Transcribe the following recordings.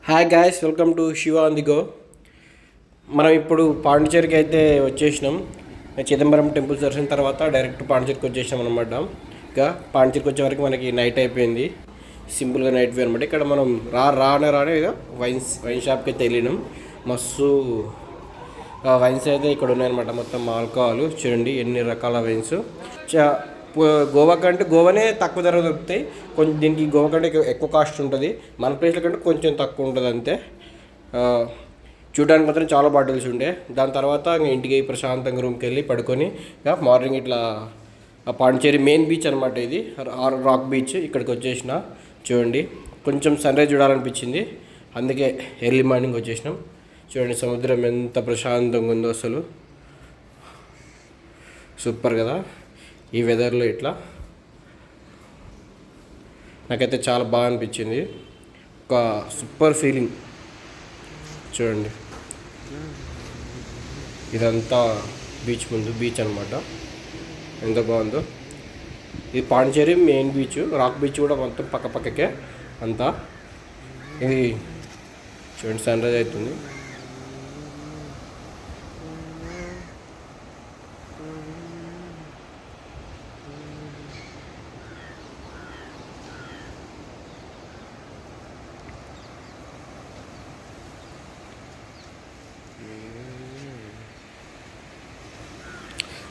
Hi guys, welcome to Shiva on the go. మనం ఇప్పుడు పాండిచేరికి అయితే వచ్చేసినాం. చిదంబరం టెంపుల్ దర్శనం తర్వాత డైరెక్ట్ పాండిచేరికి వచ్చేసినాం అనమాట. ఇంకా పాండిచేరికి వచ్చే వరకు మనకి నైట్ అయిపోయింది. సింపుల్గా నైట్ వ్యూ అనమాట. ఇక్కడ మనం రానే ఇక వైన్ షాప్కి అయితే వెళ్ళినాం. మస్తు వైన్స్ అయితే ఇక్కడ ఉన్నాయన్నమాట. మొత్తం ఆల్కహాల్ చూడండి ఎన్ని రకాల వైన్స్. గోవా కంటే గోవానే తక్కువ ధర దొరుకుతాయి. కొంచెం దీనికి గోవా కంటే ఎక్కువ కాస్ట్ ఉంటుంది. మన ప్లేస్ల కంటే కొంచెం తక్కువ ఉంటుంది అంతే. చూడడానికి మాత్రం చాలా బాటిల్స్ ఉండే. దాని తర్వాత ఇంటికి ప్రశాంతంగా రూమ్కి వెళ్ళి పడుకొని మార్నింగ్ ఇట్లా పాండిచేరి మెయిన్ బీచ్ అనమాట. ఇది రాక్ బీచ్. ఇక్కడికి వచ్చేసిన చూడండి కొంచెం సన్ రైజ్ చూడాలనిపించింది, అందుకే ఎర్లీ మార్నింగ్ వచ్చేసినాం. చూడండి సముద్రం ఎంత ప్రశాంతంగా ఉందో, అసలు సూపర్ కదా ఈ వెదర్లో. ఇట్లా నాకైతే చాలా బాగా అనిపించింది. ఒక సూపర్ ఫీలింగ్. చూడండి ఇదంతా బీచ్ ముందు బీచ్ అనమాట, ఎంత బాగుందో. ఇది Pondicherry main beach. Rock beach కూడా మొత్తం పక్కకే అంతా. ఇది చూడండి సన్ రైజ్ అవుతుంది.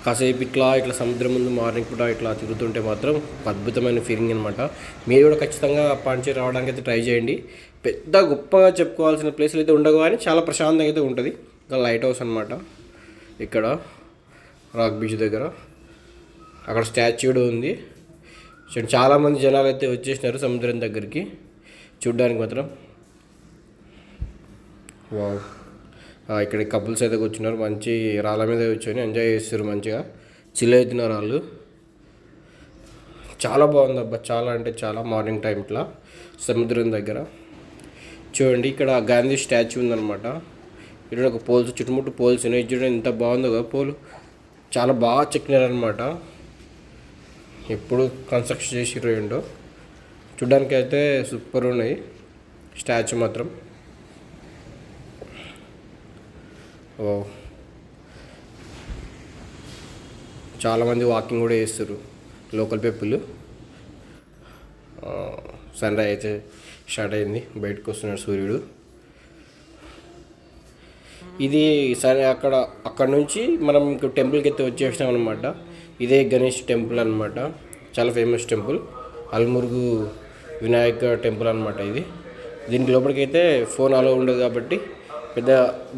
కాసేపు ఇట్లా సముద్రం ముందు మార్నింగ్ కూడా ఇట్లా తిరుగుతుంటే మాత్రం అద్భుతమైన ఫీలింగ్ అనమాట. మీరు కూడా ఖచ్చితంగా పాండిచేరి రావడానికి అయితే ట్రై చేయండి. పెద్ద గొప్పగా చెప్పుకోవాల్సిన ప్లేసులు అయితే ఉండవు, కానీ చాలా ప్రశాంతంగా అయితే ఉంటుంది. ఇంకా లైట్ హౌస్ అనమాట ఇక్కడ రాక్ బీచ్ దగ్గర. అక్కడ స్టాచ్యూ కూడా ఉంది. చాలామంది జనాలు అయితే వచ్చేసినారు సముద్రం దగ్గరికి చూడ్డానికి మాత్రం. వావ్, ఇక్కడ కపుల్స్ అయితే కూర్చున్నారు. మంచి రాళ్ళ మీద కూర్చొని ఎంజాయ్ చేస్తారు, మంచిగా చిల్ అవుతున్నారు వాళ్ళు. చాలా బాగుంది అబ్బా, చాలా అంటే చాలా. మార్నింగ్ టైం ఇట్లా సముద్రం దగ్గర చూడండి. ఇక్కడ గాంధీ స్టాచ్యూ ఉందన్నమాట. ఇక్కడ ఒక పోల్స్, చుట్టుముట్టు పోల్స్ ఉన్నాయి. చూడండి ఎంత బాగుందో కదా పోలు. చాలా బాగా చెక్కినారనమాట. ఎప్పుడు కన్స్ట్రక్షన్ చేసిర్రు ఏంటో. చూడ్డానికి అయితే సూపర్ ఉన్నాయి స్టాచ్యూ మాత్రం. ఓ, చాలామంది వాకింగ్ కూడా చేస్తారు లోకల్ పీపుల్. సన్ రైజ్ అయితే స్టార్ట్ అయింది, బయటకు వస్తున్నాడు సూర్యుడు. ఇది సరే అక్కడ నుంచి మనం టెంపుల్కి అయితే వచ్చేసినాం అనమాట. ఇదే గణేష్ టెంపుల్ అనమాట, చాలా ఫేమస్ టెంపుల్. అల్మురుగు వినాయక టెంపుల్ అనమాట ఇది. దీనికి లోపలికి అయితే ఫోన్ అలో ఉండదు కాబట్టి పెద్ద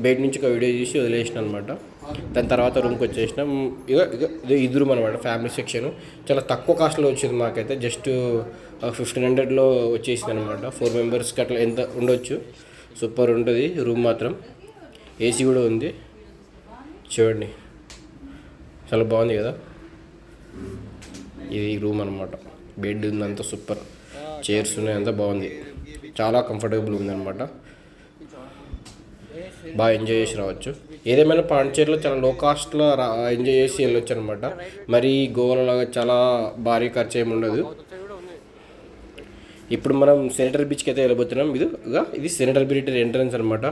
బయట నుంచి ఒక వీడియో చూసి వదిలేసిన అనమాట. దాని తర్వాత రూమ్కి వచ్చేసినాం. ఇది రూమ్ అనమాట, ఫ్యామిలీ సెక్షన్. చాలా తక్కువ కాస్ట్లో వచ్చింది మాకైతే. జస్ట్ 1500లో వచ్చేసింది అనమాట. 4 మెంబర్స్కి అట్లా ఎంత ఉండొచ్చు. సూపర్ ఉంటుంది రూమ్ మాత్రం. ఏసీ కూడా ఉంది చూడండి, చాలా బాగుంది కదా. ఇది రూమ్ అనమాట. బెడ్ ఉంది, అంతా సూపర్. చైర్స్ ఉన్నాయి, అంతా బాగుంది. చాలా కంఫర్టబుల్ ఉందన్నమాట. బాగా ఎంజాయ్ చేసి రావచ్చు. ఏదేమైనా పాండిచేరిలో చాలా లో కాస్ట్లో ఎంజాయ్ చేసి వెళ్ళొచ్చు అనమాట. మరి గోవాలో లాగా చాలా భారీ ఖర్చు ఏమి ఉండదు. ఇప్పుడు మనం సెనేటర్ బీచ్కి అయితే వెళ్ళబోతున్నాం. ఇది సెనేటర్ బీచ్ ఎంట్రన్స్ అనమాట.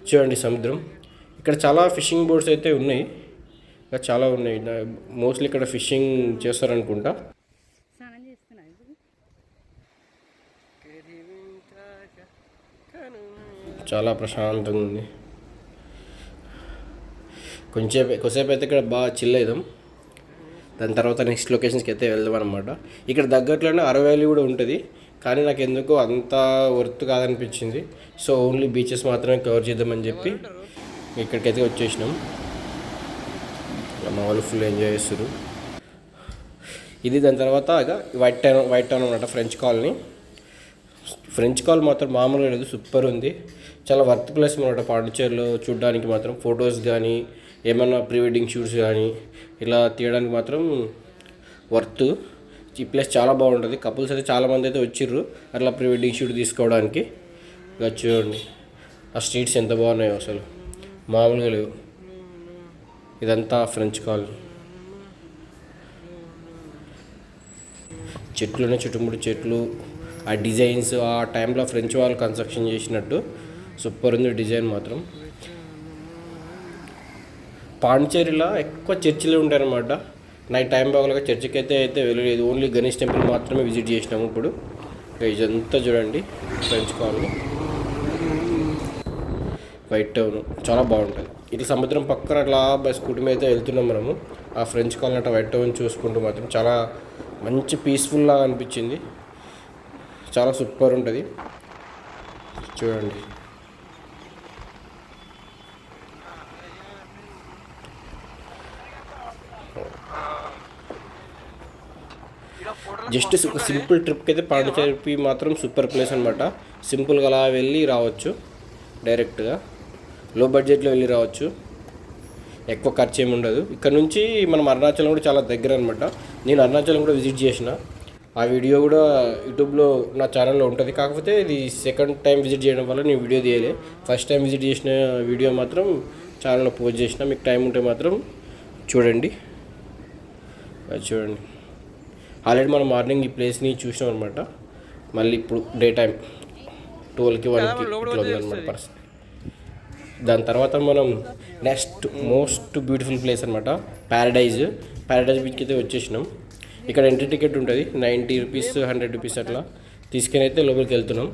చూడండి సముద్రం. ఇక్కడ చాలా ఫిషింగ్ బోట్స్ అయితే ఉన్నాయి, ఇంకా చాలా ఉన్నాయి. మోస్ట్లీ ఇక్కడ ఫిషింగ్ చేస్తారనుకుంటా. చాలా ప్రశాంతంగా ఉంది. కొద్దిసేపు అయితే ఇక్కడ బాగా చిల్ అవుదాం. దాని తర్వాత నెక్స్ట్ లొకేషన్స్కి అయితే వెళ్దాం అనమాట. ఇక్కడ దగ్గరలోనే అరకు వ్యాలీ కూడా ఉంటుంది, కానీ నాకు ఎందుకో అంత వర్త్ కాదనిపించింది. సో ఓన్లీ బీచెస్ మాత్రమే కవర్ చేద్దామని చెప్పి ఇక్కడికైతే వచ్చేసినాం. మా వాళ్ళు ఫుల్ ఎంజాయ్ చేస్తారు. ఇది దాని తర్వాత ఇక వైట్ టౌన్ అనమాట, ఫ్రెంచ్ కాలనీ. ఫ్రెంచ్ కాల్ మాత్రం మామూలుగా లేదు, సూపర్ ఉంది. చాలా వర్త్ ప్లేస్ అనమాట పాండిచేరిలో. చూడడానికి మాత్రం ఫొటోస్ కానీ ఏమైనా ప్రీ వెడ్డింగ్ షూట్స్ కానీ ఇలా తీయడానికి మాత్రం వర్త్. ఈ ప్లేస్ చాలా బాగుంటుంది. కపుల్స్ అయితే చాలామంది అయితే వచ్చిర్రు అట్లా ప్రీ వెడ్డింగ్ షూట్ తీసుకోవడానికి. ఇలా చూడండి ఆ స్ట్రీట్స్ ఎంత బాగున్నాయో, అసలు మామూలుగా లేవు. ఇదంతా ఫ్రెంచ్ కాలనీ. చెట్లునే చుట్టుముట్టు చెట్లు, ఆ డిజైన్స్ ఆ టైంలో ఫ్రెంచ్ వాళ్ళు కన్స్ట్రక్షన్ చేసినట్టు సూపర్ ఉంది డిజైన్ మాత్రం. పాండిచేరిలో ఎక్కువ చర్చిలు ఉంటాయి అన్నమాట. నైట్ టైం బాగోలేక చర్చికి అయితే వెళ్ళలేదు, ఓన్లీ గణేష్ టెంపుల్ మాత్రమే విజిట్ చేసినాము. ఇప్పుడు ఇదంతా చూడండి ఫ్రెంచ్ కాలనీ, వైట్ టౌన్ చాలా బాగుంటుంది. ఇది సముద్రం పక్కన అట్లా బై స్కూటీ మీద అయితే వెళ్తున్నాం మనము. ఆ ఫ్రెంచ్ కాలనీ అట్లా వైట్ టౌన్ చూసుకుంటూ మాత్రం చాలా మంచి పీస్ఫుల్ లాగా అనిపించింది, చాలా సూపర్ ఉంటుంది చూడండి. జస్ట్ ఒక సింపుల్ ట్రిప్కి అయితే పాండిచేరి మాత్రం సూపర్ ప్లేస్ అనమాట. సింపుల్గా అలా వెళ్ళి రావచ్చు, డైరెక్ట్గా లో బడ్జెట్లో వెళ్ళి రావచ్చు, ఎక్కువ ఖర్చు ఏమి ఉండదు. ఇక్కడ నుంచి మనం అరుణాచలం కూడా చాలా దగ్గర అనమాట. నేను అరుణాచలం కూడా విజిట్ చేసిన, ఆ వీడియో కూడా యూట్యూబ్లో నా ఛానల్లో ఉంటుంది. కాకపోతే ఇది సెకండ్ టైం విజిట్ చేయడం వల్ల నేను వీడియో తీయలే. ఫస్ట్ టైం విజిట్ చేసిన వీడియో మాత్రం ఛానల్లో పోస్ట్ చేసిన. మీకు టైం ఉంటే మాత్రం చూడండి. చూడండి ఆల్రెడీ మనం మార్నింగ్ ఈ ప్లేస్ని చూసినాం అనమాట. మళ్ళీ ఇప్పుడు డే టైం 12కి 1కి ఇట్లా ఉందన్నమాట పరిస్థితి. దాని తర్వాత మనం నెక్స్ట్ మోస్ట్ బ్యూటిఫుల్ ప్లేస్ అనమాట ప్యారడైజ్ బీచ్కి అయితే వచ్చేసినాం. ఇక్కడ ఎంట్రీ టికెట్ ఉంటుంది 90 రూపీస్ 100 రూపీస్ అట్లా తీసుకుని అయితే లోపలికి వెళ్తున్నాం.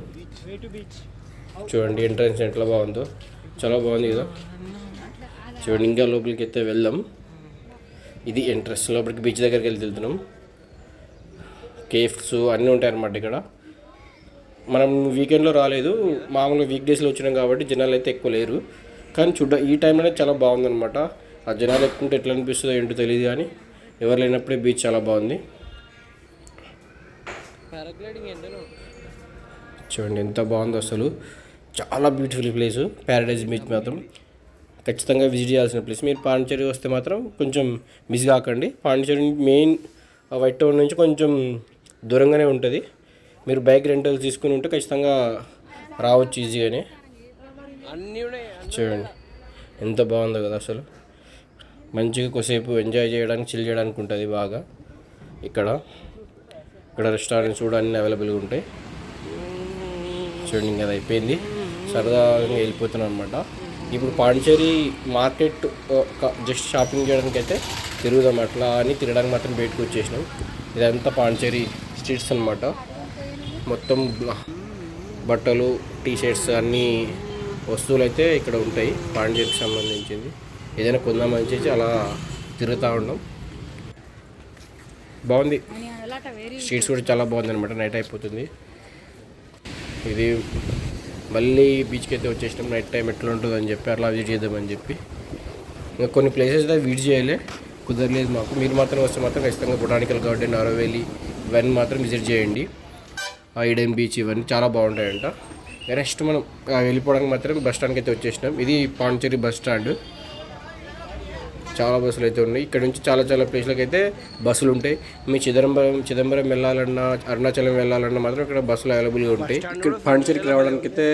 చూడండి ఎంట్రన్స్ ఎట్లా బాగుందో, చాలా బాగుంది కదా. చూడండి ఇంకా లోపలికి అయితే వెళ్దాం. ఇది ఎంట్రన్స్, లోపలికి బీచ్ దగ్గరికి వెళ్తున్నాం. కేఫ్స్ అన్నీ ఉంటాయి అన్నమాట ఇక్కడ. మనం వీకెండ్లో రాలేదు, మామూలుగా వీక్ డేస్లో వచ్చినాం కాబట్టి జనాలు అయితే ఎక్కువ లేరు. కానీ ఈ టైంలోనే చాలా బాగుందన్నమాట. ఆ జనాలు ఎక్కువ ఉంటే ఎట్లా అనిపిస్తుందో ఏంటో తెలియదు, కానీ ఎవరు లేనప్పుడే బీచ్ చాలా బాగుంది. చూడండి ఎంత బాగుందో అసలు, చాలా బ్యూటిఫుల్ ప్లేస్ ప్యారడైజ్ బీచ్. మాత్రం ఖచ్చితంగా విజిట్ చేయాల్సిన ప్లేస్. మీరు పాండిచేరి వస్తే మాత్రం కొంచెం మిస్ కాకండి. పాండిచేరి మెయిన్ వైట్ టౌన్ నుంచి కొంచెం దూరంగానే ఉంటుంది. మీరు బైక్ రెంటల్ తీసుకుని ఉంటే ఖచ్చితంగా రావచ్చు ఈజీగానే. చూడండి ఎంత బాగుందో కదా అసలు, మంచిగా కొద్దిసేపు ఎంజాయ్ చేయడానికి చిల్ చేయడానికి ఉంటుంది బాగా. ఇక్కడ రెస్టారెంట్స్ కూడా అన్నీ అవైలబుల్గా ఉంటాయి. చూడండి ఇంకా అయిపోయింది, సరదాగా వెళ్ళిపోతున్నాం అనమాట. ఇప్పుడు పాండిచేరి మార్కెట్ జస్ట్ షాపింగ్ చేయడానికి అయితే తిరుగుదాం, అట్లా అని తిరగడానికి మాత్రం బయటకు వచ్చేసినాం. ఇదంతా పాండిచేరి స్ట్రీట్స్ అనమాట. మొత్తం బట్టలు టీషర్ట్స్ అన్నీ వస్తువులు అయితే ఇక్కడ ఉంటాయి పాండిచేరికి సంబంధించింది. ఏదైనా కొందామని చేసి అలా తిరుగుతూ ఉన్నాం. బాగుంది, స్ట్రీట్స్ కూడా చాలా బాగుంది అనమాట. నైట్ అయిపోతుంది. ఇది మళ్ళీ బీచ్కి అయితే వచ్చేసినాం. నైట్ టైం ఎట్లా ఉంటుందని చెప్పి అట్లా విజిట్ చేద్దామని చెప్పి. ఇంకా కొన్ని ప్లేసెస్ అయితే విజిట్ చేయలే, కుదరలేదు మాకు. మీరు మాత్రం వస్తే మాత్రం ఖచ్చితంగా బొటానికల్ గార్డెన్, అరవేలి ఇవన్నీ మాత్రం విజిట్ చేయండి. ఈడెన్ బీచ్ ఇవన్నీ చాలా బాగుంటాయంట. నెక్స్ట్ మనం వెళ్ళిపోవడానికి మాత్రం బస్ స్టాండ్కి అయితే వచ్చేసినాం. ఇది పాండిచేరి బస్ స్టాండ్. చాలా బస్సులు అయితే ఉన్నాయి. ఇక్కడ నుంచి చాలా ప్లేస్లకు అయితే బస్సులు ఉంటాయి. మీ చిదంబరం వెళ్ళాలన్నా, అరుణాచలం వెళ్ళాలన్నా మాత్రం ఇక్కడ బస్సులు అవైలబుల్గా ఉంటాయి. ఇక్కడ పాండిచేరికి రావడానికి అయితే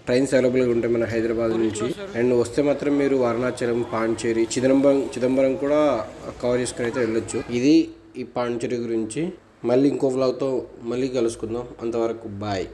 ట్రైన్స్ అవైలబుల్గా ఉంటాయి మన హైదరాబాద్ నుంచి. అండ్ వస్తే మాత్రం మీరు అరుణాచలం, పాండిచేరి, చిదంబరం కూడా కవర్ చేసుకుని అయితే వెళ్ళొచ్చు. ఇది ఈ పాండిచేరి గురించి. మళ్ళీ ఇంకో వ్లాగ్తో మళ్ళీ కలుసుకుందాం. అంతవరకు బాయ్.